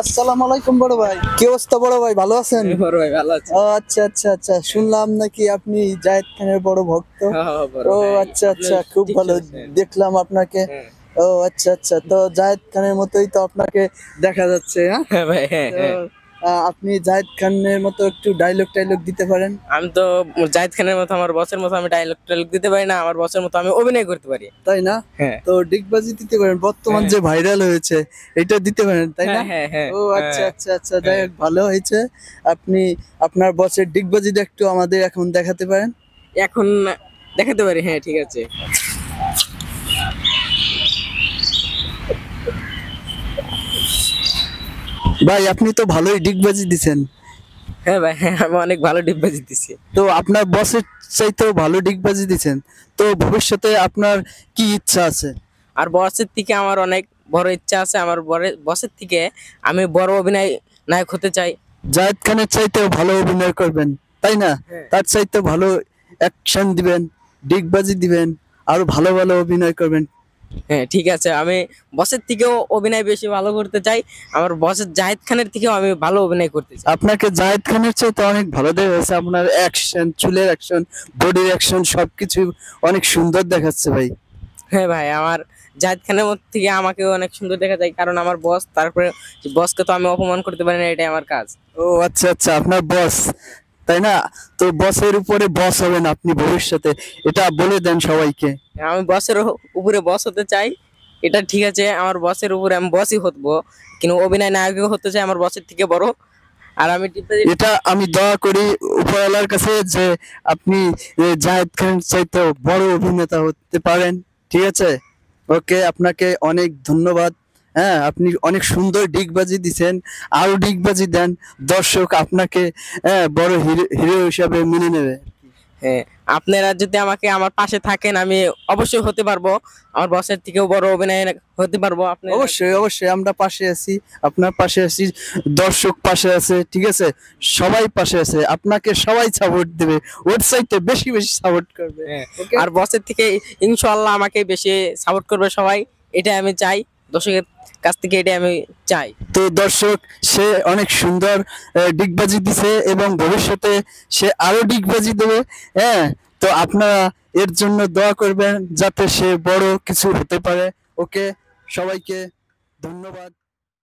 আসসালামু আলাইকুম বড় ভাই, কি অবস্থা বড় ভাই, ভালো আছেন? বড় ভাই ভালো আছি। ও আচ্ছা আচ্ছা আচ্ছা, শুনলাম নাকি আপনি জায়েদ খানের বড় ভক্ত। হ্যাঁ হ্যাঁ বড় ও ভাই, আচ্ছা আপনি আচ্ছা, খুব ঠিক ভালো শুনছেন। দেখলাম আপনাকে। হ্যাঁ ও আচ্ছা আচ্ছা, তো জায়েদ খানের মতোই তো আপনাকে দেখা যাচ্ছে, হ্যাঁ। হ্যাঁ ভাই, হ্যাঁ তো হ্যাঁ। আপনি জায়েদ খানের মতো একটু ডায়লগ টাইলগ দিতে পারেন? আমি তো জাহিদ খানের মতো, আমার বসের মতো আমি ডায়লগ টাইলগ দিতে পারি না, আমার বসের মতো আমি অভিনয় করতে পারি। তাই না? হ্যাঁ তো ডিগবাজি দিতে পারেন, বর্তমান হ্যাঁ যে ভাইরাল হয়েছে এটা দিতে পারেন, তাই হ্যাঁ না? হ্যাঁ হ্যাঁ ও আচ্ছা হ্যাঁ আচ্ছা আচ্ছা, যাই হ্যাঁ। হোক, ভালো হয়েছে। আপনি আপনার বসের ডিগবাজিটা একটু আমাদের এখন দেখাতে পারেন? এখন দেখাতে পারি, হ্যাঁ ঠিক আছে। ভাই আপনি তো ভালোই ডিগবাজি দিছেন। হ্যাঁ ভাই হ্যাঁ, আমি অনেক ভালো ডিব্বা জিতেছি। তো আপনার বসের চাইতেও ভালো ডিগবাজি দিছেন। তো ভবিষ্যতে আপনার কি ইচ্ছা আছে? আর বসের থেকে আমার অনেক বড় ইচ্ছা আছে, আমার বসের থেকে আমি বড় অভিনয় নায়ক হতে চাই। জায়েদ খানের চাইতেও ভালো অভিনয় করবেন, তাই না? হ্যাঁ তার চাইতে ভালো অ্যাকশন দিবেন, ডিগবাজি দিবেন, আরো ভালো ভালো অভিনয় করবেন। হ্যাঁ ঠিক আছে, আমি বসের থেকেও অভিনয় বেশি ভালো করতে চাই। আমার বসের জাহিদ খানের থেকেও আমি ভালো অভিনয় করতে চাই। আপনাকে জায়েদ খানের চাইতে অনেক ভালো দেখা যাচ্ছে, আপনার অ্যাকশন, চুলের অ্যাকশন, বডির অ্যাকশন সবকিছু অনেক সুন্দর দেখাচ্ছে ভাই। হ্যাঁ ভাই, আমার জাহিদ খানের মধ্যে থেকে আমাকে অনেক সুন্দর দেখা যায়, কারণ আমার বস, তারপরে বসকে তো আমি অপমান করতে পারি না, এটাই আমার কাজ। ও আচ্ছা আচ্ছা, আপনার বস, তাই না? তো বসের উপরে বস হবেন আপনি ভবিষ্যতে, এটা বলে দেন সবাইকে। আমি বসের উপরে বস হতে চাই, এটা ঠিক আছে, আমার বসের উপরে আমি বসই হতবো, কিন্তু অভিনয় নায়কও হতে চাই আমার বসের থেকে বড়। আর আমি এটা আমি দোয়া করি উপরওয়ালার কাছে যে আপনি জায়েদ খান চাইতে বড় অভিনেতা হতে পারেন। ঠিক আছে, ওকে, আপনাকে অনেক ধন্যবাদ। হ্যাঁ, আপনি অনেক সুন্দর ডিগবাজি দিছেন, আরো ডিগবাজি দেন, দর্শক আপনাকে বড় হিরো হিরো হিসাবে মেনে নেবে। হ্যাঁ, আপনারা যদি আমাকে আমার পাশে থাকেন, আমি অবশ্যই হতে পারবো, আমার বসের থেকেও বড় অভিনয় হতে পারবো। আপনারা অবশ্যই অবশ্যই, আমরা পাশে আছি, আপনার পাশে আছি, দর্শক পাশে আছে, ঠিক আছে, সবাই পাশে আছে, আপনাকে সবাই সাপোর্ট দেবে, ওর চাইতে বেশি বেশি সাপোর্ট করবে। হ্যাঁ, ওকে, আর বসের থেকে ইনশাআল্লাহ আমাকে বেশি সাপোর্ট করবে সবাই, এটা আমি চাই, দর্শকের কাছ থেকে এটা আমি চাই। তো দর্শক, সে অনেক সুন্দর ডিগবাজি দিছে এবং ভবিষ্যতে সে আরো ডিগবাজি দেবে। হ্যাঁ, তো আপনারা এর জন্য দোয়া করবেন যাতে সে বড় কিছু হতে পারে। ওকে, সবাইকে ধন্যবাদ।